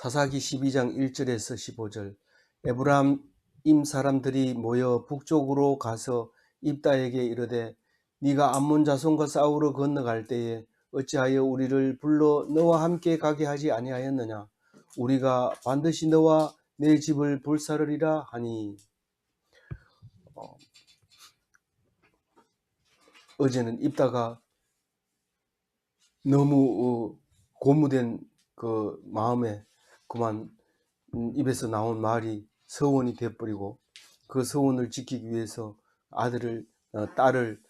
사사기 12장 1절에서 15절. 에브라임 사람들이 모여 북쪽으로 가서 입다에게 이르되 네가 암몬 자손과 싸우러 건너갈 때에 어찌하여 우리를 불러 너와 함께 가게 하지 아니하였느냐. 우리가 반드시 너와 내 집을 불사르리라 하니. 어제는 입다가 너무 고무된 그 마음에 그만 입에서 나온 말이 서원이 되어버리고, 그 서원을 지키기 위해서 딸을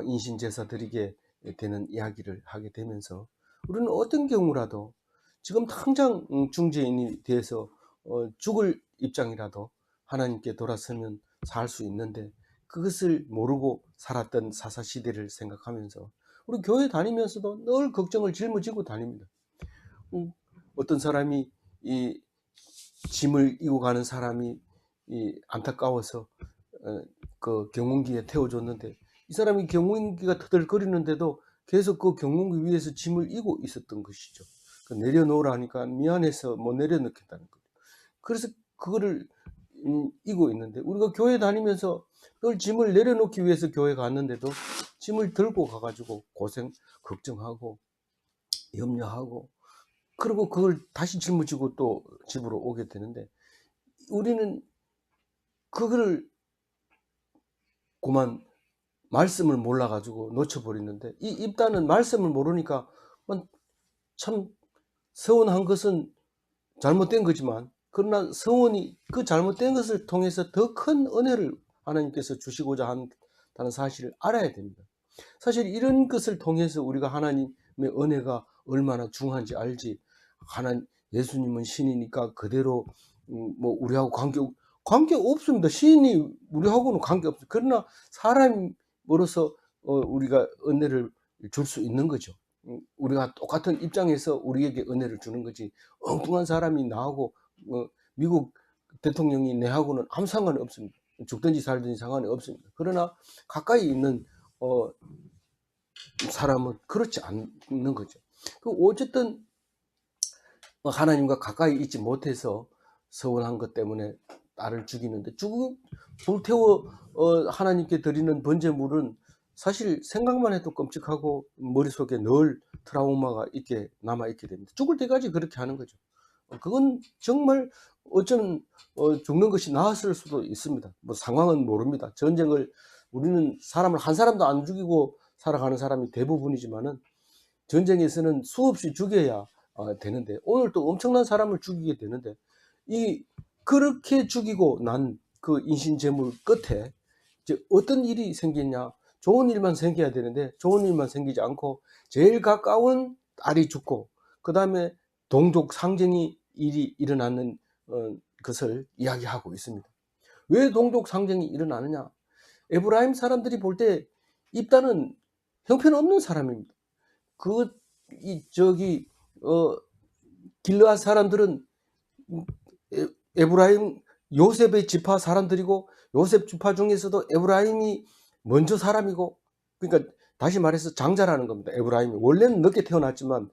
인신제사 드리게 되는 이야기를 하게 되면서, 우리는 어떤 경우라도 지금 당장 중재인이 돼서 죽을 입장이라도 하나님께 돌아서면 살 수 있는데, 그것을 모르고 살았던 사사시대를 생각하면서 우리 교회 다니면서도 늘 걱정을 짊어지고 다닙니다. 어떤 사람이 이 짐을 이고 가는 사람이 안타까워서 그 경운기에 태워줬는데, 이 사람이 경운기가 터들거리는데도 계속 그 경운기 위에서 짐을 이고 있었던 것이죠. 내려놓으라 하니까 미안해서 못 내려놓겠다는 거예요. 그래서 그거를 이고 있는데, 우리가 교회 다니면서 늘 짐을 내려놓기 위해서 교회 갔는데도 짐을 들고 가가지고 고생, 걱정하고 염려하고, 그리고 그걸 다시 짊어지고 또 집으로 오게 되는데, 우리는 그거를 그만 말씀을 몰라가지고 놓쳐버리는데, 이 입다는 말씀을 모르니까 참 서원한 것은 잘못된 거지만, 그러나 서원이 그 잘못된 것을 통해서 더 큰 은혜를 하나님께서 주시고자 한다는 사실을 알아야 됩니다. 사실 이런 것을 통해서 우리가 하나님의 은혜가 얼마나 중요한지 알지. 예수님은 신이니까 그대로 뭐 우리하고 관계 없습니다. 신이 우리하고는 관계 없어요. 그러나 사람으로서 우리가 은혜를 줄 수 있는 거죠. 우리가 똑같은 입장에서 우리에게 은혜를 주는 거지, 엉뚱한 사람이 나하고 미국 대통령이 내하고는 아무 상관이 없습니다. 죽든지 살든지 상관이 없습니다. 그러나 가까이 있는 사람은 그렇지 않는 거죠. 어쨌든 하나님과 가까이 있지 못해서 서운한 것 때문에 딸을 죽이는데, 불태워 하나님께 드리는 번제물은 사실 생각만 해도 끔찍하고 머릿속에 늘 트라우마가 남아있게 됩니다. 죽을 때까지 그렇게 하는 거죠. 그건 정말 죽는 것이 나았을 수도 있습니다. 뭐 상황은 모릅니다. 전쟁을 우리는 한 사람도 안 죽이고 살아가는 사람이 대부분이지만은, 전쟁에서는 수없이 죽여야 되는데, 오늘 또 엄청난 사람을 죽이게 되는데, 그렇게 죽이고 난 그 인신제물 끝에 이제 어떤 일이 생기냐. 좋은 일만 생겨야 되는데 좋은 일만 생기지 않고, 제일 가까운 딸이 죽고, 그 다음에 동족 상쟁이 일이 일어나는 것을 이야기하고 있습니다. 왜 동족 상쟁이 일어나느냐. 에브라임 사람들이 볼 때 입다는 형편없는 사람입니다. 길르앗 사람들은 에브라임 요셉의 지파 사람들이고, 요셉 지파 중에서도 에브라임이 먼저 사람이고, 그러니까 다시 말해서 장자라는 겁니다. 에브라임이 원래는 늦게 태어났지만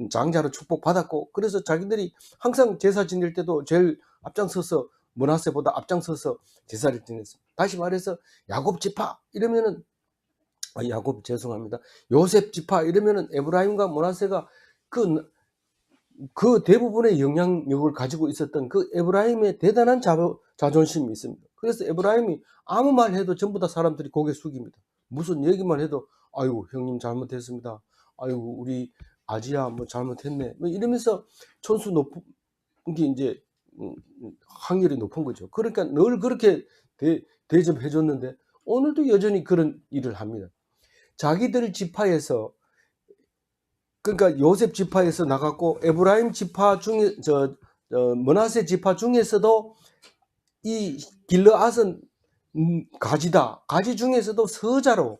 장자로 축복받았고, 그래서 자기들이 항상 제사 지낼 때도 제일 앞장서서, 므낫세보다 앞장서서 제사를 지냈습니다. 다시 말해서 야곱 지파 이러면은 요셉 지파 이러면은 에브라임과 므낫세가 그 대부분의 영향력을 가지고 있었던 그 에브라임의 대단한 자존심이 있습니다. 그래서 에브라임이 아무 말 해도 전부 다 사람들이 고개 숙입니다. 무슨 얘기만 해도 아이고 형님 잘못했습니다. 아이고 우리 아지야 뭐 잘못했네. 뭐 이러면서 촌수 높은 게 이제 확률이 높은 거죠. 그러니까 늘 그렇게 대접해 줬는데, 오늘도 여전히 그런 일을 합니다. 자기들 지파에서, 그러니까 요셉 지파에서 나갔고, 에브라임 지파 중에 므낫세 지파 중에서도 이 길르앗은 가지 중에서도 서자로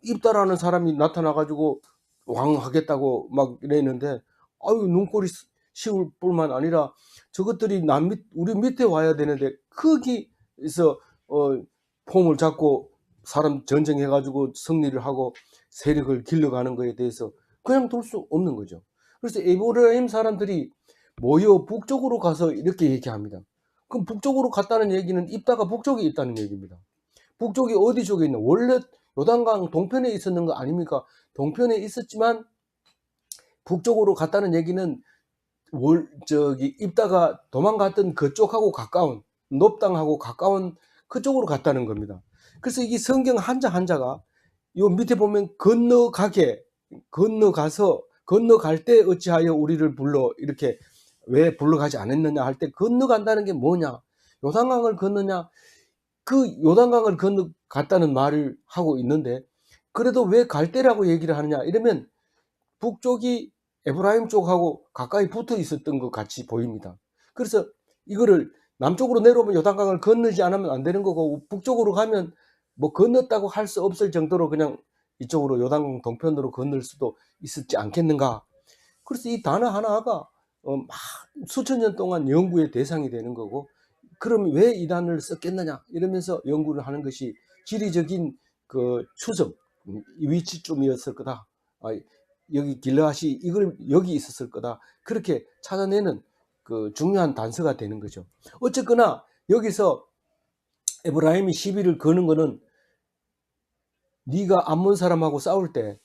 입다라는 사람이 나타나가지고 왕하겠다고 막 이랬는데, 눈꼴이 시울 뿐만 아니라 저것들이 우리 밑에 와야 되는데, 거기서 폼을 잡고 사람 전쟁해가지고 승리를 하고 세력을 길러가는 것에 대해서 그냥 둘 수 없는 거죠. 그래서 에브라임 사람들이 모여 북쪽으로 가서 이렇게 얘기합니다. 그럼 북쪽으로 갔다는 얘기는 입다가 북쪽에 있다는 얘기입니다. 북쪽이 어디 쪽에 있나? 원래 요단강 동편에 있었는 거 아닙니까? 동편에 있었지만 북쪽으로 갔다는 얘기는 입다가 도망갔던 그쪽하고 가까운, 높당하고 가까운 그쪽으로 갔다는 겁니다. 그래서 이 성경 한자 한자가 요 밑에 보면 건너가서 건너갈 때 어찌하여 우리를 불러 이렇게 왜 불러가지 않았느냐 할 때 건너간다는 게 뭐냐? 요단강을 건너냐? 그 요단강을 건너갔다는 말을 하고 있는데 그래도 왜 갈대라고 얘기를 하느냐? 이러면 북쪽이 에브라임 쪽하고 가까이 붙어 있었던 것 같이 보입니다. 그래서 이거를 남쪽으로 내려오면 요단강을 건너지 않으면 안 되는 거고 북쪽으로 가면 뭐 건넜다고 할 수 없을 정도로 그냥 이쪽으로 요단강 동편으로 건널 수도 있었지 않겠는가. 그래서 이 단어 하나가 막 수천 년 동안 연구의 대상이 되는 거고 그럼 왜 이 단어를 썼겠느냐 이러면서 연구를 하는 것이 지리적인 그 추정 위치쯤이었을 거다. 여기 길르앗이 이걸 여기 있었을 거다. 그렇게 찾아내는 그 중요한 단서가 되는 거죠. 어쨌거나 여기서 에브라임이 시비를 거는 거는 네가 암몬 사람하고 싸울 때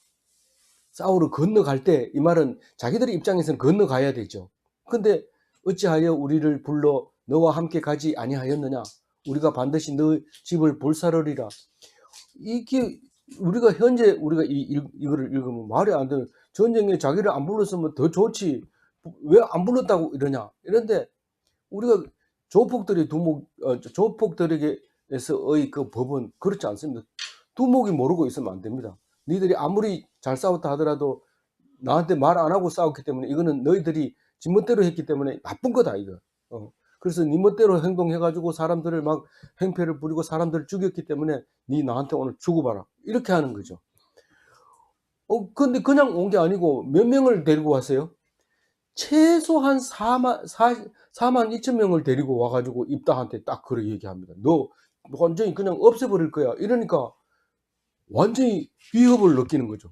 싸우러 건너갈 때 이 말은 자기들의 입장에서는 건너가야 되죠. 근데 어찌하여 우리를 불러 너와 함께 가지 아니하였느냐? 우리가 반드시 너 집을 볼살으리라. 이게 우리가 현재 우리가 이거를 읽으면 말이 안 되는 전쟁에 자기를 안 불렀으면 더 좋지 왜 안 불렀다고 이러냐 이런데 우리가 조폭들에게서의 그 법은 그렇지 않습니다. 두목이 모르고 있으면 안 됩니다. 너희들이 아무리 잘 싸웠다 하더라도 나한테 말 안 하고 싸웠기 때문에 이거는 너희들이 지멋대로 했기 때문에 나쁜 거다 이거. 그래서 네 멋대로 행동해가지고 사람들을 막 행패를 부리고 사람들을 죽였기 때문에 네 나한테 오늘 죽어봐라 이렇게 하는 거죠. 근데 그냥 온 게 아니고 몇 명을 데리고 왔어요? 최소한 4만 2천 명을 데리고 와가지고 입다한테 딱 그렇게 얘기합니다. 너 완전히 그냥 없애버릴 거야. 이러니까 완전히 위협을 느끼는 거죠.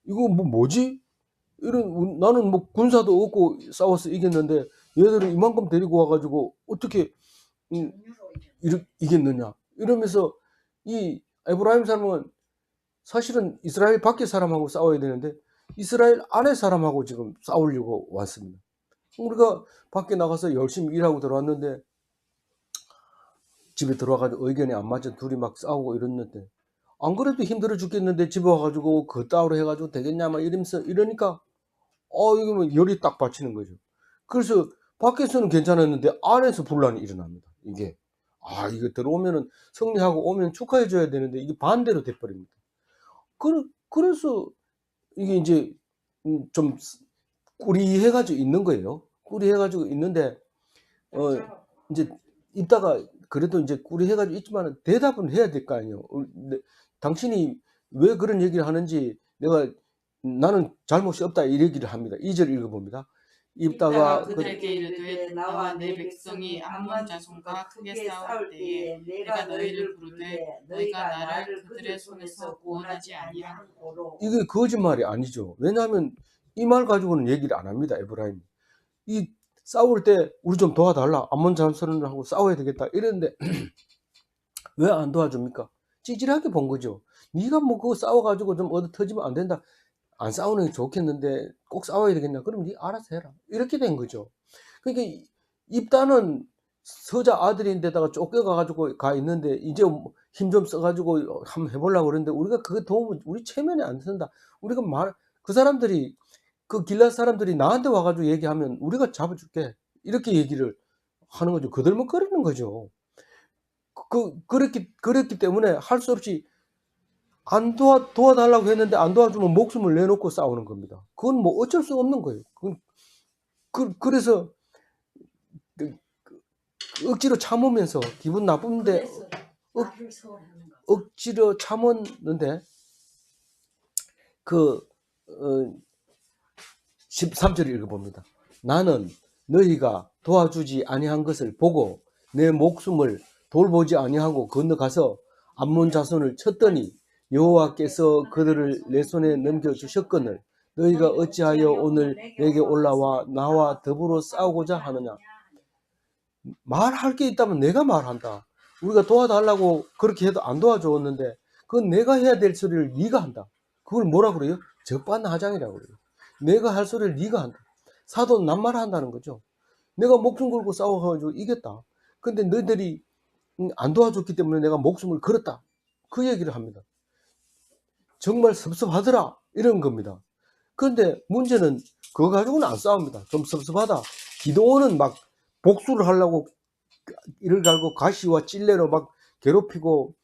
이거 뭐지? 나는 뭐 군사도 없고 싸워서 이겼는데 얘들은 이만큼 데리고 와가지고 어떻게 이겼느냐 이러면서 이 에브라임 사람은 사실은 이스라엘 밖의 사람하고 싸워야 되는데 이스라엘 안의 사람하고 지금 싸우려고 왔습니다. 우리가 밖에 나가서 열심히 일하고 들어왔는데 집에 들어와가지고 의견이 안 맞아 둘이 막 싸우고 이랬는데 안 그래도 힘들어 죽겠는데 집에 와가지고 그 따위로 해가지고 되겠냐 막 이러면서 이러니까 이거 뭐 열이 딱 받치는 거죠. 그래서 밖에서는 괜찮았는데 안에서 분란이 일어납니다. 이게 이거 들어오면은 승리하고 오면 축하해 줘야 되는데 이게 반대로 돼버립니다. 그래서 이게 이제 좀 꾸리해가지고 있는 거예요. 꾸리해가지고 있는데 이제 있다가 그래도 이제 꾸리해가지고 있지만 대답은 해야 될 거 아니에요. 당신이 왜 그런 얘기를 하는지 나는 잘못이 없다 이 얘기를 합니다. 2절 읽어봅니다. 입다가 그들에게 이르되 나와 내 백성이 암몬 자손과 크게 싸울 때에 내가 너희를 부르되 너희가 나를 그들의 손에서 구원하지 아니한 고로. 이게 거짓말이 아니죠. 왜냐하면 이 말 가지고는 얘기를 안 합니다. 에브라임. 이 싸울 때 우리 좀 도와달라. 암몬 자손을 하고 싸워야 되겠다. 이랬는데 왜 안 도와줍니까? 찌질하게 본 거죠. 네가 뭐 그거 싸워가지고 좀 얻어 터지면 안 된다. 안 싸우는 게 좋겠는데 꼭 싸워야 되겠냐? 그럼 네 알아서 해라. 이렇게 된 거죠. 그러니까 입다는 서자 아들인데다가 쫓겨가가지고 가 있는데 이제 힘 좀 써가지고 한번 해보려고 그러는데 우리가 그거 도움을 우리 체면에 안 쓴다. 우리가 그 사람들이 그 길랏 사람들이 나한테 와가지고 얘기하면 우리가 잡아줄게. 이렇게 얘기를 하는 거죠. 거들먹거리는 거죠. 그랬기 때문에 할 수 없이 도와달라고 했는데 안 도와주면 목숨을 내놓고 싸우는 겁니다. 그건 뭐 어쩔 수 없는 거예요. 그래서 억지로 참으면서 기분 나쁜데 억지로 참았는데 13절 읽어봅니다. 나는 너희가 도와주지 아니한 것을 보고 내 목숨을 돌보지 아니하고 건너가서 암몬 자손을 쳤더니 여호와께서 그들을 내 손에 넘겨주셨거늘 너희가 어찌하여 오늘 내게 올라와 나와 더불어 싸우고자 하느냐. 말할 게 있다면 내가 말한다. 우리가 도와달라고 그렇게 해도 안 도와줬는데 그건 내가 해야 될 소리를 네가 한다. 그걸 뭐라 그래요? 적반하장이라고 그래요. 내가 할 소리를 네가 한다. 사도는 남말을 한다는 거죠. 내가 목숨 걸고 싸워가지고 이겼다. 근데 너희들이 안 도와줬기 때문에 내가 목숨을 걸었다. 그 얘기를 합니다. 정말 섭섭하더라. 이런 겁니다. 그런데 문제는 그거 가지고는 안 싸웁니다. 좀 섭섭하다. 기도원은 막 복수를 하려고 이를 갈고 가시와 찔레로 막 괴롭히고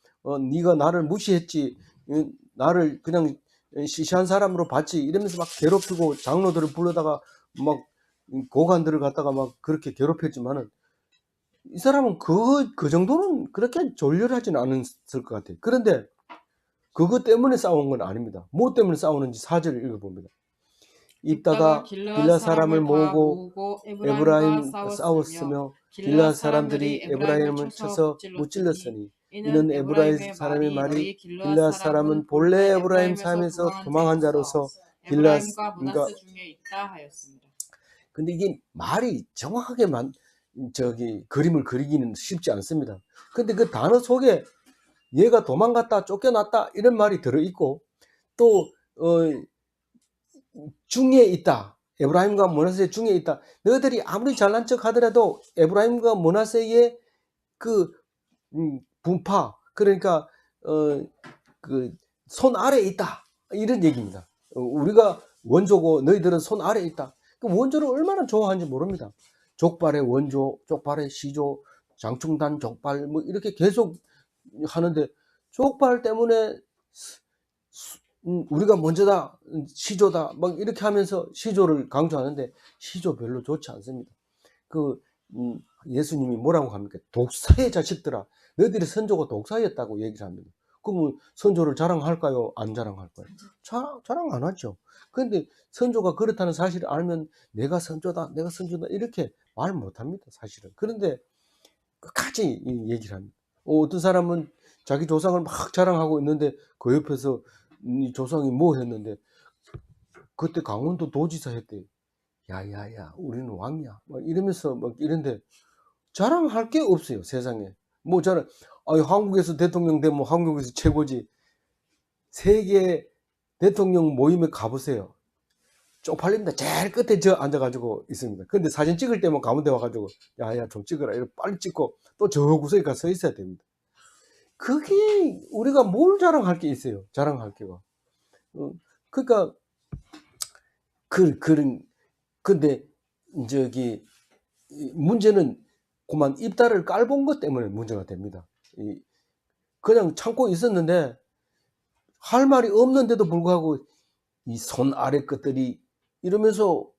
네가 나를 무시했지, 나를 그냥 시시한 사람으로 봤지 이러면서 막 괴롭히고 장로들을 불러다가 막 고관들을 갖다가 막 그렇게 괴롭혔지만은 이 사람은 그 정도는 그렇게 졸렬하지는 않았을 것 같아요. 그런데 그것 때문에 싸운 건 아닙니다. 뭐 때문에 싸우는지 4절을 읽어봅니다. 입다가 길라 사람을 모으고 에브라임과 싸웠으며 길라 사람들이 에브라임을 쳐서 무찔렀으니 이는 에브라임 사람의 말이 길라 사람은 본래 에브라임 삶에서 도망한 자로서 길라가 중에 있다 하였습니다. 근데 이게 말이 정확하게 그림을 그리기는 쉽지 않습니다. 근데 그 단어 속에 얘가 도망갔다 쫓겨났다 이런 말이 들어있고 또 중에 있다. 에브라임과 므낫세 중에 있다. 너희들이 아무리 잘난 척 하더라도 에브라임과 므낫세의 그 분파 그러니까 그 손 아래에 있다. 이런 얘기입니다. 우리가 원조고 너희들은 손 아래에 있다. 그 원조를 얼마나 좋아하는지 모릅니다. 족발의 원조, 족발의 시조, 장충단 족발 뭐 이렇게 계속 하는데 족발 때문에 우리가 먼저다, 시조다, 막 이렇게 하면서 시조를 강조하는데 시조 별로 좋지 않습니다. 예수님이 뭐라고 합니까? 독사의 자식들아, 너희들이 선조가 독사였다고 얘기를 합니다. 그러면 선조를 자랑할까요? 안 자랑할까요? 자랑 안 하죠. 그런데 선조가 그렇다는 사실을 알면 내가 선조다, 내가 선조다 이렇게 말 못합니다, 사실은. 그런데 끝까지 얘기를 합니다. 어떤 사람은 자기 조상을 막 자랑하고 있는데 그 옆에서 이 조상이 뭐 했는데 그때 강원도 도지사 했대. 야야야 우리는 왕이야 막 이러면서 막 이런데 자랑할 게 없어요 세상에. 뭐 자랑 한국에서 대통령 되면 한국에서 최고지. 세계 대통령 모임에 가보세요. 쪽팔립니다. 제일 끝에 저 앉아가지고 있습니다. 근데 사진 찍을 때만 가운데 와가지고 야야 좀 찍어라 이렇게 빨리 찍고 또 저 구석에 가서 서 있어야 됩니다. 그게 우리가 뭘 자랑할 게 있어요. 자랑할 게가. 그러니까 근데 문제는 그만 입다를 깔본 것 때문에 문제가 됩니다. 그냥 참고 있었는데 할 말이 없는데도 불구하고 이 손 아래 것들이 이러면서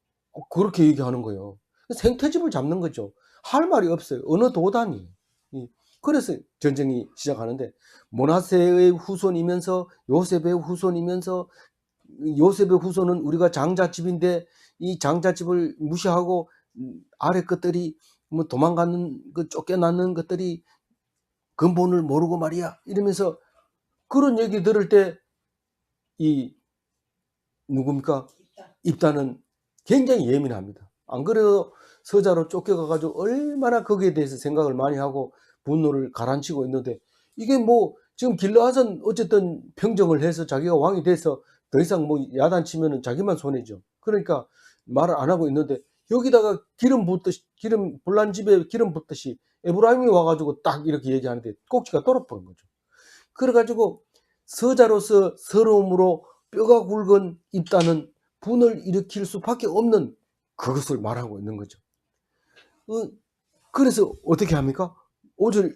그렇게 얘기하는 거예요. 생태집을 잡는 거죠. 할 말이 없어요. 어느 도단이. 그래서 전쟁이 시작하는데 므낫세의 후손이면서 요셉의 후손이면서 요셉의 후손은 우리가 장자집인데 이 장자집을 무시하고 아래 것들이 뭐 도망가는 쫓겨나는 것들이 근본을 모르고 말이야 이러면서 그런 얘기 들을 때 이 누굽니까? 입다는 굉장히 예민합니다. 안 그래도 서자로 쫓겨가가지고 얼마나 거기에 대해서 생각을 많이 하고 분노를 가라앉히고 있는데 이게 뭐 지금 길르앗은 어쨌든 평정을 해서 자기가 왕이 돼서 더 이상 뭐 야단치면은 자기만 손해죠. 그러니까 말을 안 하고 있는데 여기다가 기름 불난 집에 기름 붓듯이 에브라임이 와가지고 딱 이렇게 얘기하는데 꼭지가 떨어뜨린 거죠. 그래가지고 서자로서 서러움으로 뼈가 굵은 입다는 분을 일으킬 수밖에 없는 그것을 말하고 있는 거죠. 그래서 어떻게 합니까? 5절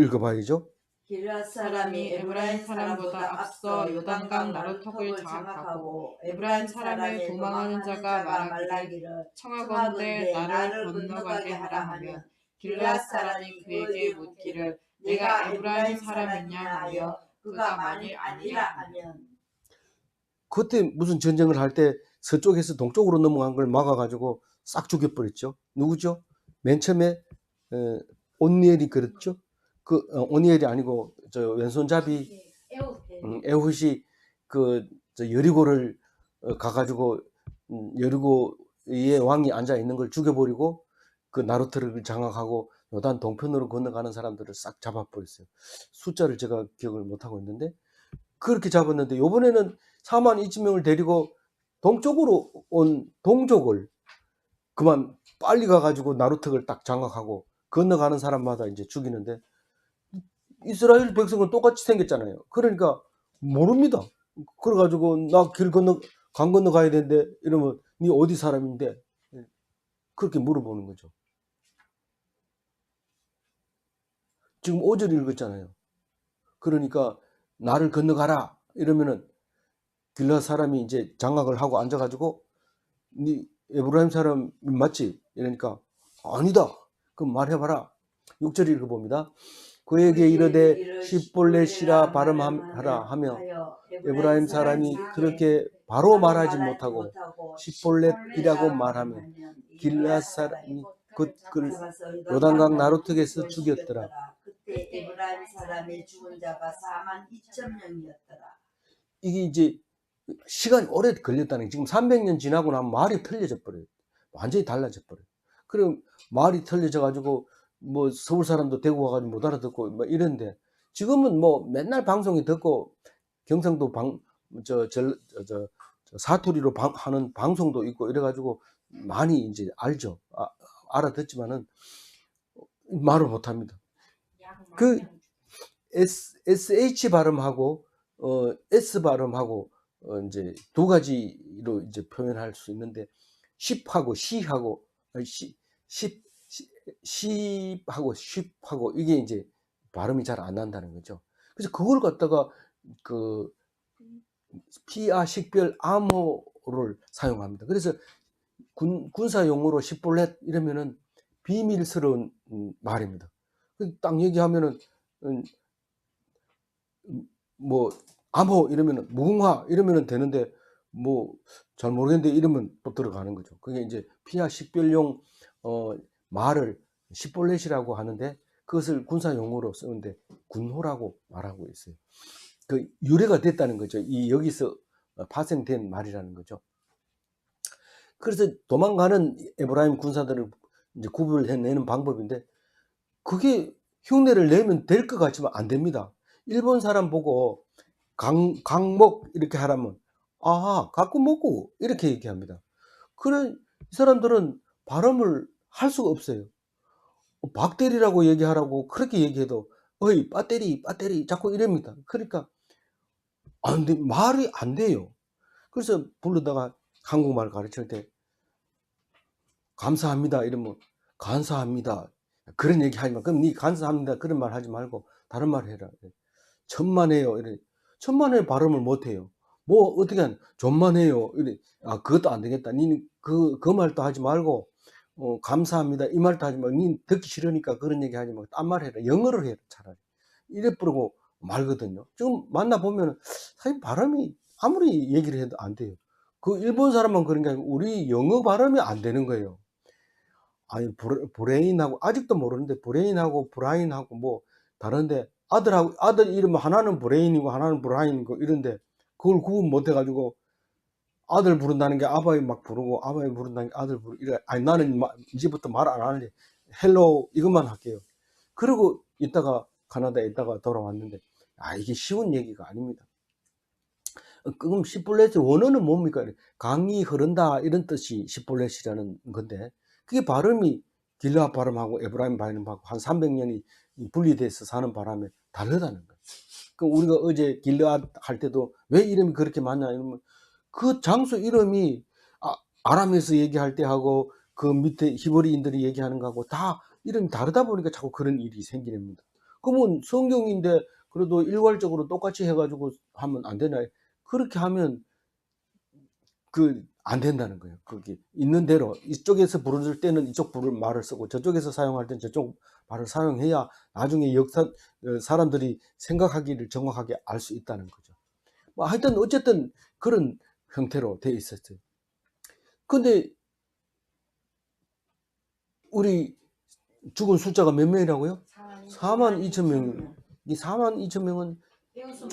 읽어봐야죠. 길앗 사람이 에브라임 사람보다 앞서 요단강 나루턱을 장악하고 에브라임 사람의 도망하는 자가 말하기를 청하건대 나를 건너가게 하라 하면 길앗 사람이 그에게 묻기를 내가 에브라임 사람이냐 하며 그가 만일 아니라 하면 그때 무슨 전쟁을 할 때 서쪽에서 동쪽으로 넘어간 걸 막아가지고 싹 죽여버렸죠. 누구죠? 맨 처음에 온니엘이 그랬죠. 오니엘이 아니고 저 왼손잡이 에훗이 여리고를 가가지고 여리고의 왕이 앉아 있는 걸 죽여버리고 그 나루터를 장악하고 요단 동편으로 건너가는 사람들을 싹 잡아버렸어요. 숫자를 제가 기억을 못하고 있는데 그렇게 잡았는데 요번에는 4만 2천 명을 데리고 동쪽으로 온 동족을 그만 빨리 가가지고 나루터를 딱 장악하고 건너가는 사람마다 이제 죽이는데 이스라엘 백성은 똑같이 생겼잖아요. 그러니까 모릅니다. 그래가지고 나 길 건너 강 건너 가야 되는데 이러면 니 어디 사람인데 그렇게 물어보는 거죠. 지금 5절 읽었잖아요. 그러니까 나를 건너가라 이러면은 길라 사람이 이제 장악을 하고 앉아가지고 니 에브라임 사람 맞지? 이러니까 아니다. 그럼 말해봐라. 6절 읽어봅니다. 그에게 이르되 십볼렛이라 발음하라 하며 에브라임 사람이 그렇게 바로 말하지 못하고 십볼렛이라고 말하며 길라 사람이 그를 요단강 나루턱에서 죽였더라. 그때 에브라임 사람의 죽은 자가 4만 2천 명이었더라. 이게 이제 시간이 오래 걸렸다는 게 지금 300년 지나고 나면 말이 틀려져 버려요. 완전히 달라져 버려요. 그럼 말이 틀려져 가지고 뭐 서울 사람도 대구 와가지고 못 알아듣고 뭐 이런데 지금은 뭐 맨날 방송이 듣고 경상도 사투리로 하는 방송도 있고 이래가지고 많이 이제 알죠. 알아듣지만은 말을 못 합니다. 그 SH 발음하고 S 발음하고 이제 두 가지로 이제 표현할 수 있는데 쉽하고 시하고 쉽하고 쉽하고 이게 이제 발음이 잘 안 난다는 거죠. 그래서 그걸 갖다가 그 피아 식별 암호를 사용합니다. 그래서 군사 용어로 십볼렛 이러면은 비밀스러운 말입니다. 딱 얘기하면은 뭐 암호 이러면은 무궁화 이러면은 되는데 뭐 잘 모르겠는데 이러면 또 들어가는 거죠. 그게 이제 피아 식별용 말을 십볼렛이라고 하는데 그것을 군사 용어로 쓰는데 군호라고 말하고 있어요. 그 유래가 됐다는 거죠. 이 여기서 파생된 말이라는 거죠. 그래서 도망가는 에브라임 군사들을 이제 구별해내는 방법인데 그게 흉내를 내면 될 것 같지만 안 됩니다. 일본 사람 보고 강목 이렇게 하라면 아 갖고 먹고 이렇게 얘기합니다. 그런 이 사람들은 발음을 할 수가 없어요. 박대리라고 얘기하라고 그렇게 얘기해도 어이 빠떼리 자꾸 이럽니다. 그러니까 안 돼, 말이 안 돼요. 그래서 부르다가 한국말 가르칠 때 감사합니다 이러면 감사합니다 그런 얘기 하지 마. 그럼 니 감사합니다 그런 말 하지 말고 다른 말 해라. 천만에요 이래. 천만에 발음을 못해요. 뭐 어떻게 한 존만해요 이래. 아 그것도 안 되겠다. 니는 그 말도 하지 말고 감사합니다 이 말도 하지 말고 니 듣기 싫으니까 그런 얘기 하지 말고 딴 말 해라. 영어를 해라 차라리. 이래 부르고 말거든요. 지금 만나보면 사실 발음이 아무리 얘기를 해도 안 돼요. 그 일본 사람만 그런 게 아니고 우리 영어 발음이 안 되는 거예요. 아니 브레인하고 아직도 모르는데 브레인하고 브라인하고 뭐 다른데 아들 이름 하나는 브레인이고 하나는 브라인이고 이런데 그걸 구분 못 해가지고 아들 부른다는 게 아바이 막 부르고 아바이 부른다는 게 아들 부르고 이래. 아니 나는 이제부터 말 안 할래. 헬로 이것만 할게요. 그리고 있다가 카나다에 있다가 돌아왔는데 이게 쉬운 얘기가 아닙니다. 그럼 십볼렛의 원어는 뭡니까? 강이 흐른다 이런 뜻이 십볼렛이라는 건데 그게 발음이 길라 발음하고 에브라임 발음하고 한 300년이 분리돼서 사는 바람에 다르다는 거예요. 그 우리가 어제 길라 할 때도 왜 이름이 그렇게 많냐 이러면 그 장소 이름이 아람에서 얘기할 때 하고 그 밑에 히브리인들이 얘기하는 거하고 다 이름이 다르다 보니까 자꾸 그런 일이 생기랍니다. 그러면 성경인데 그래도 일괄적으로 똑같이 해가지고 하면 안 되나요? 그렇게 하면 안 된다는 거예요. 그게 있는 대로 이쪽에서 부를 때는 이쪽 말을 쓰고 저쪽에서 사용할 때는 저쪽 말을 사용해야 나중에 사람들이 생각하기를 정확하게 알 수 있다는 거죠. 뭐 하여튼 어쨌든 그런 형태로 돼 있었어요. 근데 우리 죽은 숫자가 몇 명이라고요? 4만 2천 명. 이 4만 2천 명은 에오스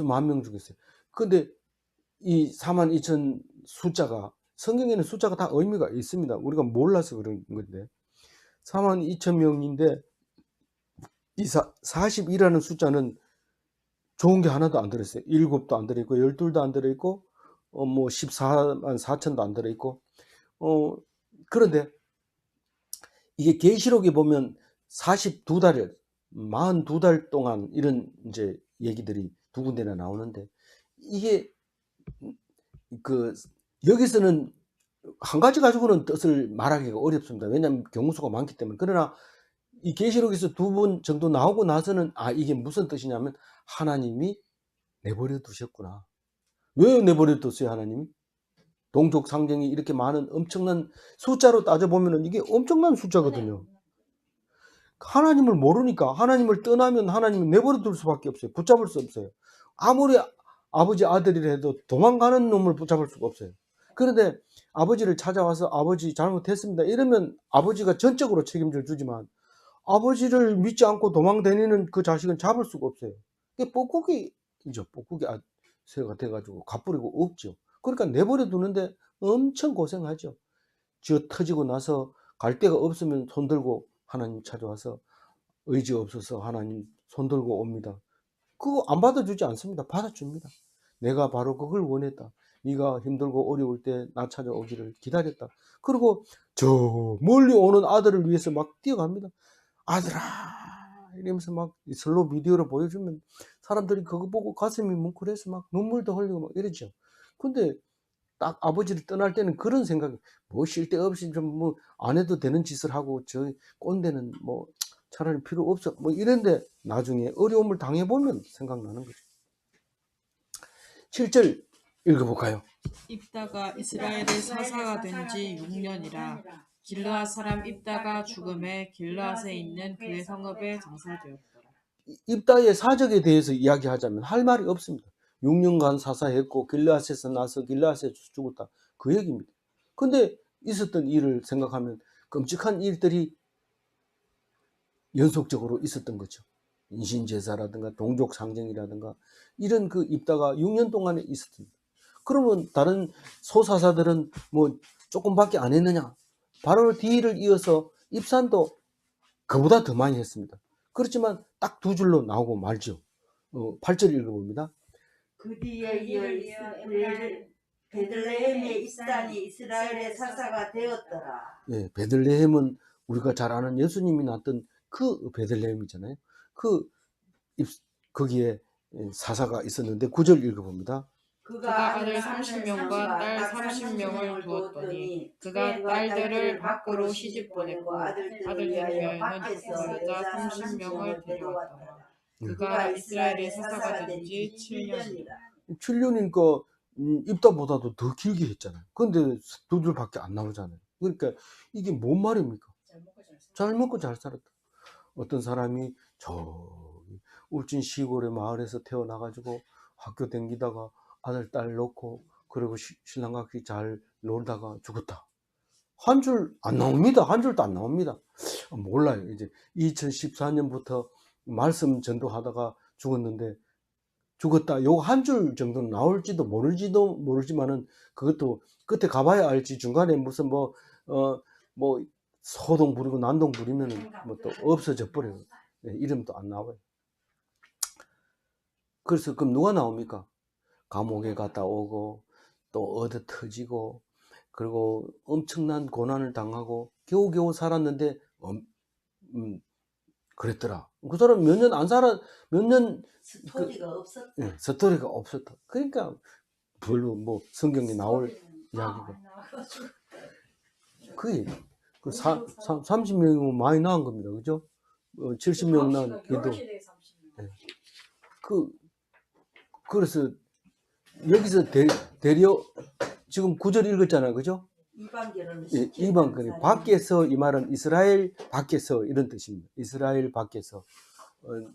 10,000명 죽였어요. 근데 이 42,000 숫자가 성경에는 숫자가 다 의미가 있습니다. 우리가 몰라서 그런 건데 42,000명인데 이 40이라는 숫자는 좋은 게 하나도 안 들어있어요. 7도 안 들어있고 12도 안 들어있고 뭐 144,000도 안 들어있고 그런데 이게 계시록에 보면 42달 42달 동안 이런 이제 얘기들이 두 군데나 나오는데 이게 그 여기서는 한 가지 가지고는 뜻을 말하기가 어렵습니다. 왜냐하면 경우수가 많기 때문에. 그러나 이 계시록에서 두 번 정도 나오고 나서는 이게 무슨 뜻이냐면 하나님이 내버려 두셨구나. 왜 내버려 뒀어요, 하나님이? 동족 상정이 이렇게 많은 엄청난 숫자로 따져보면 이게 엄청난 숫자거든요. 하나님을 모르니까 하나님을 떠나면 하나님을 내버려 둘 수밖에 없어요. 붙잡을 수 없어요. 아무리 아버지 아들이라 해도 도망가는 놈을 붙잡을 수가 없어요. 그런데 아버지를 찾아와서 아버지 잘못했습니다 이러면 아버지가 전적으로 책임을 주지만 아버지를 믿지 않고 도망다니는 그 자식은 잡을 수가 없어요. 그게 뻐꾸기죠. 뻐꾸기 새가 돼가지고 가버리고 없죠. 그러니까 내버려 두는데 엄청 고생하죠. 쥐어 터지고 나서 갈 데가 없으면 손들고 하나님 찾아와서 의지 없어서 하나님 손들고 옵니다. 그거 안 받아주지 않습니다. 받아줍니다. 내가 바로 그걸 원했다. 네가 힘들고 어려울 때 나 찾아오기를 기다렸다. 그리고 저 멀리 오는 아들을 위해서 막 뛰어갑니다. 아들아 이러면서 막 슬로우 비디오로 보여주면 사람들이 그거 보고 가슴이 뭉클해서 막 눈물도 흘리고 막 이러죠. 근데 딱 아버지를 떠날 때는 그런 생각이 뭐 쉴 데 없이 좀 뭐 안 해도 되는 짓을 하고 저 꼰대는 뭐 차라리 필요 없어 뭐 이런데 나중에 어려움을 당해보면 생각나는 거죠. 7절 읽어볼까요? 입다가 이스라엘의 사사가 된 지 6년이라 길르앗 사람 입다가 죽음에 길르앗에 있는 그의 성읍에 장사되었더라. 입다의 사적에 대해서 이야기하자면 할 말이 없습니다. 6년간 사사했고 길르앗에서 나서 길르앗에서 죽었다 그 얘기입니다. 근데 있었던 일을 생각하면 끔찍한 일들이 연속적으로 있었던 거죠. 인신제사라든가 동족 상정이라든가 이런 그 입다가 6년 동안에 있었습니다. 그러면 다른 소사사들은 뭐 조금밖에 안 했느냐? 바로 뒤를 이어서 입산도 그보다 더 많이 했습니다. 그렇지만 딱 두 줄로 나오고 말죠. 8절 읽어봅니다. 그 뒤에 베들레헴의 입산이 이스라엘의 사사가 되었더라. 예, 베들레헴은 우리가 잘 아는 예수님이 낳았던 그 베들레헴이잖아요. 거기에 사사가 있었는데 9절 읽어봅니다. 그가 아들 30명과 딸 30명을 두었더니 그가 딸들을 밖으로 시집 보내고 아들들 위하여는 여자 30명을 데려왔더라. 그가 이스라엘의 사사가 된 지 7년이라. 7년이니까 입다보다도 더 길게 했잖아요. 근데 두 줄밖에 안 나오잖아요. 그러니까 이게 뭔 말입니까? 잘 먹고 잘 살았다. 어떤 사람이 저기 울진 시골의 마을에서 태어나가지고 학교 다니다가 아들 딸 놓고 그리고 신랑과 같이 잘 놀다가 죽었다. 한 줄 안 나옵니다. 한 줄도 안 나옵니다. 몰라요. 이제 2014년부터 말씀 전도하다가 죽었는데 죽었다. 요 한 줄 정도는 나올지도 모르지만은 그것도 끝에 가봐야 알지. 중간에 무슨 뭐 소동 부리고 난동 부리면은 뭐 또 없어져 버려요. 네, 이름도 안 나와요. 그래서 그럼 누가 나옵니까? 감옥에 갔다 오고 또 얻어 터지고 그리고 엄청난 고난을 당하고 겨우겨우 살았는데 그랬더라. 그 사람 몇 년 안 살아 스토리가 없었다. 네, 스토리가 없었다. 그러니까 별로 뭐 성경에 나올 이야기가 그게 30명이면 많이 나은 겁니다. 그죠? 70명 난 기도. 네. 그래서 여기서 대려 지금 9절 읽었잖아요. 그죠? 이방계는 밖에서 이 말은 이스라엘 밖에서 이런 뜻입니다. 이스라엘 밖에서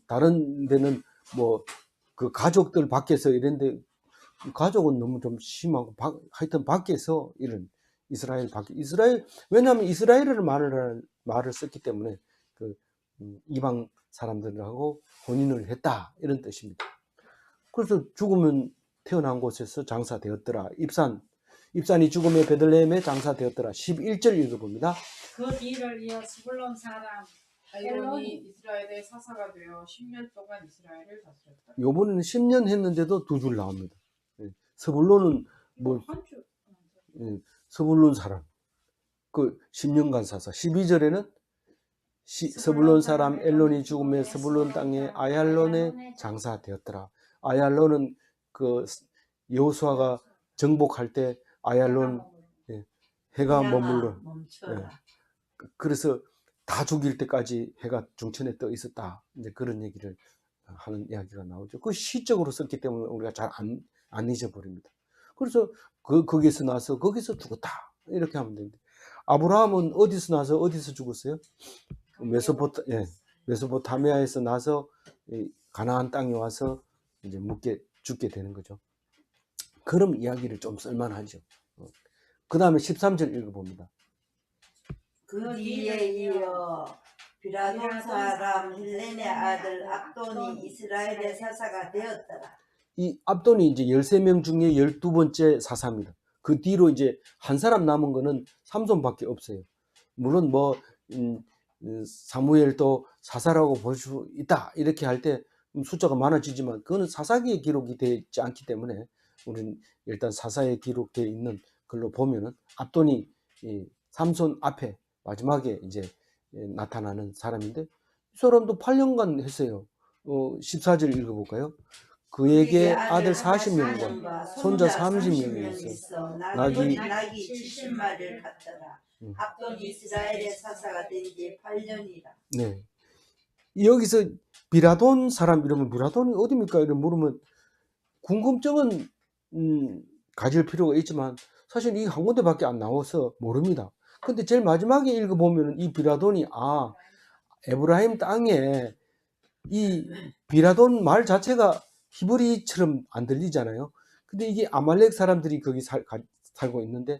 다른 데는 뭐 그 가족들 밖에서 이런데 가족은 너무 좀 심하고 하여튼 밖에서 이런 이스라엘 밖에 왜냐하면 이스라엘을 말을 썼기 때문에 그 이방 사람들하고 혼인을 했다 이런 뜻입니다. 그래서 죽으면 태어난 곳에서 장사되었더라. 입산이 죽음의 베들레헴에 장사되었더라. 11절 읽어봅니다. 그 뒤를 이어 스불론 사람 엘론이 이스라엘의 사사가 되어 10년 동안 이스라엘을 다스렸다. 요번에는 10년 했는데도 두 줄 나옵니다. 예, 스불론은 뭐 한주 스불론 사람 그 10년간 사사. 12절에는 스불론 사람 엘론이 죽음에 스불론 땅에 아얄론에 장사되었더라. 아얄론은 그 여호수아가 정복할 때 아얄론 해가 머물러. 멈춰라. 그래서 다 죽일 때까지 해가 중천에 떠 있었다. 이제 그런 얘기를 하는 이야기가 나오죠. 그 시적으로 썼기 때문에 우리가 잘 안 잊어버립니다. 그래서 거기서 나서 거기서 죽었다. 이렇게 하면 됩니다. 아브라함은 어디서 나서 어디서 죽었어요? 메소포타미아에서 나서 가나안 땅에 와서 이제 죽게 되는 거죠. 그럼 이야기를 좀 쓸만하죠. 그 다음에 13절 읽어봅니다. 그 뒤에 이어 비라돈 사람 헬렌의 아들 압돈이 이스라엘의 사사가 되었더라. 이 압돈이 이제 13명 중에 12번째 사사입니다. 그 뒤로 이제 한 사람 남은 거는 삼손밖에 없어요. 물론 뭐 사무엘도 사사라고 볼 수 있다 이렇게 할 때 숫자가 많아지지만 그거는 사사기에 기록이 되어 있지 않기 때문에 우리는 일단 사사에 기록되어 있는 걸로 보면은 압돈이 삼손 앞에 마지막에 이제 나타나는 사람인데 이 사람도 8년간 했어요. 14절 읽어볼까요? 그에게 아들 40명과 손자 30명이 있어 낙이 70마리를 갖더라. 압돈이 이스라엘의 사사가 된 지 8년이라. 네. 여기서 비라돈 사람 이러면 비라돈이 어디입니까? 이런 물으면 궁금증은 가질 필요가 있지만 사실 이 한 군데밖에 안 나와서 모릅니다. 근데 제일 마지막에 읽어보면 이 비라돈이 에브라임 땅에 이 비라돈 말 자체가 히브리처럼 안 들리잖아요. 근데 이게 아말렉 사람들이 거기 살고 있는데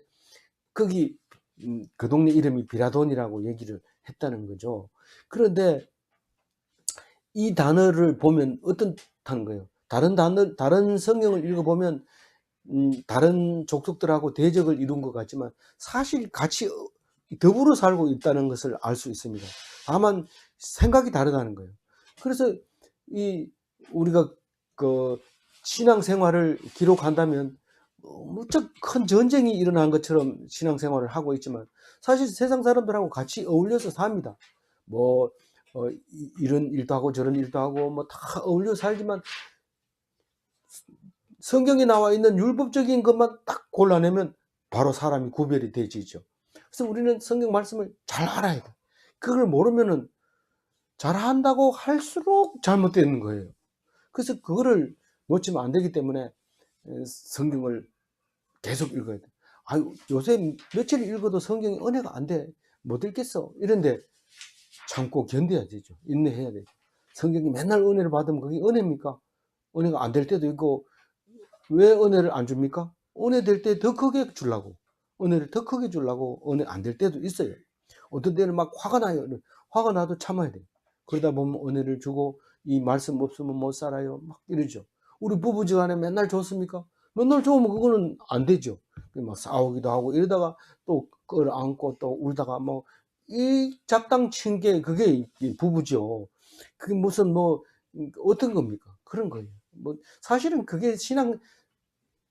거기 그 동네 이름이 비라돈이라고 얘기를 했다는 거죠. 그런데 이 단어를 보면 어떻다는 거예요? 다른 성경을 읽어보면 다른 족속들하고 대적을 이룬 것 같지만 사실 같이 더불어 살고 있다는 것을 알 수 있습니다. 다만 생각이 다르다는 거예요. 그래서 우리가 그 신앙생활을 기록한다면 무척 큰 전쟁이 일어난 것처럼 신앙생활을 하고 있지만 사실 세상 사람들하고 같이 어울려서 삽니다. 뭐 이런 일도 하고 저런 일도 하고 뭐 다 어울려 살지만 성경에 나와 있는 율법적인 것만 딱 골라내면 바로 사람이 구별이 되지죠. 그래서 우리는 성경 말씀을 잘 알아야 돼. 그걸 모르면은 잘한다고 할수록 잘못되는 거예요. 그래서 그거를 놓치면 안 되기 때문에 성경을 계속 읽어야 돼. 요새 며칠 읽어도 성경이 은혜가 안 돼. 못 읽겠어. 이런데 참고 견뎌야 되죠. 인내해야 되죠. 성경이 맨날 은혜를 받으면 그게 은혜입니까? 은혜가 안 될 때도 있고 왜 은혜를 안 줍니까? 은혜 될 때 더 크게 주려고. 은혜를 더 크게 주려고 은혜 안 될 때도 있어요. 어떤 때는 막 화가 나요. 화가 나도 참아야 돼요. 그러다 보면 은혜를 주고 이 말씀 없으면 못 살아요. 막 이러죠. 우리 부부지간에 맨날 좋습니까? 맨날 좋으면 그거는 안 되죠. 막 싸우기도 하고 이러다가 또 끌어안고 또 울다가 뭐 이 작당 친 게 그게 부부죠. 그게 무슨 뭐 어떤 겁니까? 그런 거예요. 뭐 사실은 그게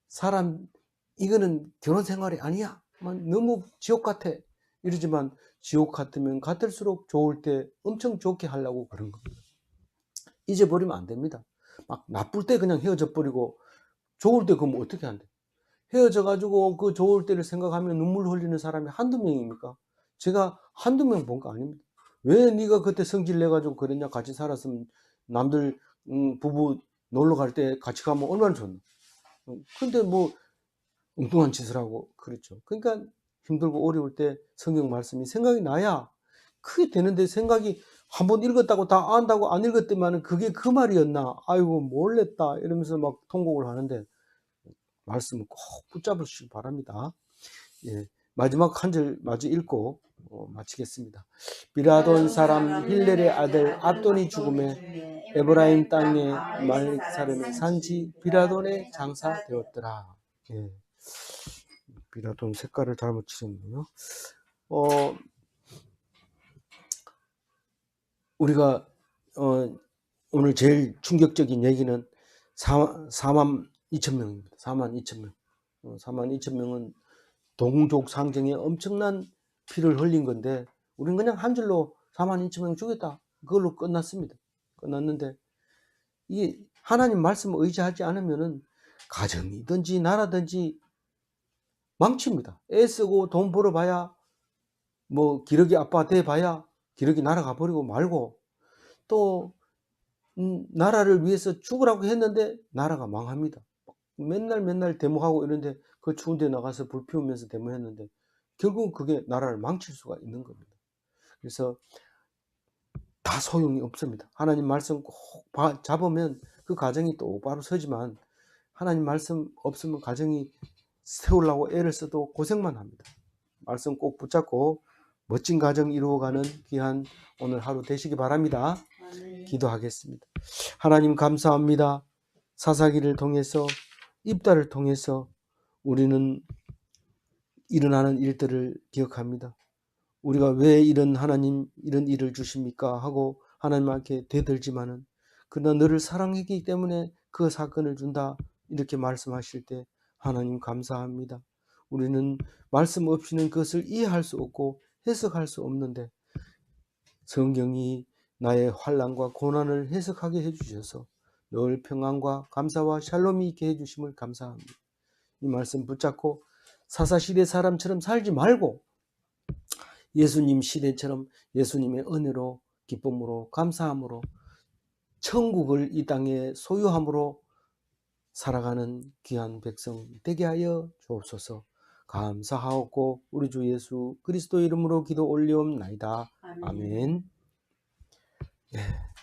사람 이거는 결혼 생활이 아니야. 너무 지옥 같아. 이러지만 지옥 같으면 같을수록 좋을 때 엄청 좋게 하려고 그런 겁니다. 잊어버리면 안 됩니다. 막 나쁠 때 그냥 헤어져 버리고 좋을 때 그럼 어떻게 한대? 헤어져 가지고 그 좋을 때를 생각하면 눈물 흘리는 사람이 한두 명입니까? 제가 한두 명 본 거 아닙니다. 왜 네가 그때 성질 내 가지고 그랬냐? 같이 살았으면 남들 부부 놀러 갈 때 같이 가면 얼마나 좋나. 근데 뭐 엉뚱한 짓을 하고 그렇죠. 그러니까 힘들고 어려울 때 성경 말씀이 생각이 나야 크게 되는데 생각이 한번 읽었다고 다 안다고 안 읽었더만은 그게 그 말이었나? 아이고 몰랐다 이러면서 막 통곡을 하는데 말씀을 꼭 붙잡으시기 바랍니다. 예, 마지막 한 절 마저 읽고 마치겠습니다. 비라돈 사람 힐렐의 아들 압돈이 죽음에 에브라임 땅의 말사름의 산지 비라돈의 장사 되었더라. 예. 비라돈 색깔을 잘못 칠했네요. 우리가 오늘 제일 충격적인 얘기는 4만 2천 명입니다. 4만 2천 명. 4만 2천 명은 동족 상정에 엄청난 피를 흘린 건데 우리는 그냥 한 줄로 4만 2천 명 죽였다. 그걸로 끝났습니다. 끝났는데 이게 하나님 말씀을 의지하지 않으면은 가정이든지 나라든지 망칩니다. 애쓰고 돈 벌어봐야 뭐 기러기 아빠 돼봐야 기러기 날아가 버리고 말고 또 나라를 위해서 죽으라고 했는데 나라가 망합니다. 맨날 데모하고 이런데 그 추운 데 나가서 불 피우면서 데모했는데 결국은 그게 나라를 망칠 수가 있는 겁니다. 그래서 다 소용이 없습니다. 하나님 말씀 꼭 잡으면 그 가정이 똑바로 서지만 하나님 말씀 없으면 가정이 세우려고 애를 써도 고생만 합니다. 말씀 꼭 붙잡고 멋진 가정 이루어가는 귀한 오늘 하루 되시기 바랍니다. 기도하겠습니다. 하나님 감사합니다. 사사기를 통해서 입다를 통해서 우리는 일어나는 일들을 기억합니다. 우리가 왜 하나님 이런 일을 주십니까 하고 하나님께 되들지만은 그러나 너를 사랑했기 때문에 그 사건을 준다 이렇게 말씀하실 때 하나님 감사합니다. 우리는 말씀 없이는 그것을 이해할 수 없고 해석할 수 없는데 성경이 나의 환난과 고난을 해석하게 해주셔서 늘 평안과 감사와 샬롬이 있게 해주심을 감사합니다. 이 말씀 붙잡고 사사시대 사람처럼 살지 말고 예수님 시대처럼 예수님의 은혜로 기쁨으로 감사함으로 천국을 이 땅에 소유함으로 살아가는 귀한 백성 되게 하여 주옵소서. 감사하옵고 우리 주 예수 그리스도 이름으로 기도 올리옵나이다. 아멘. 네.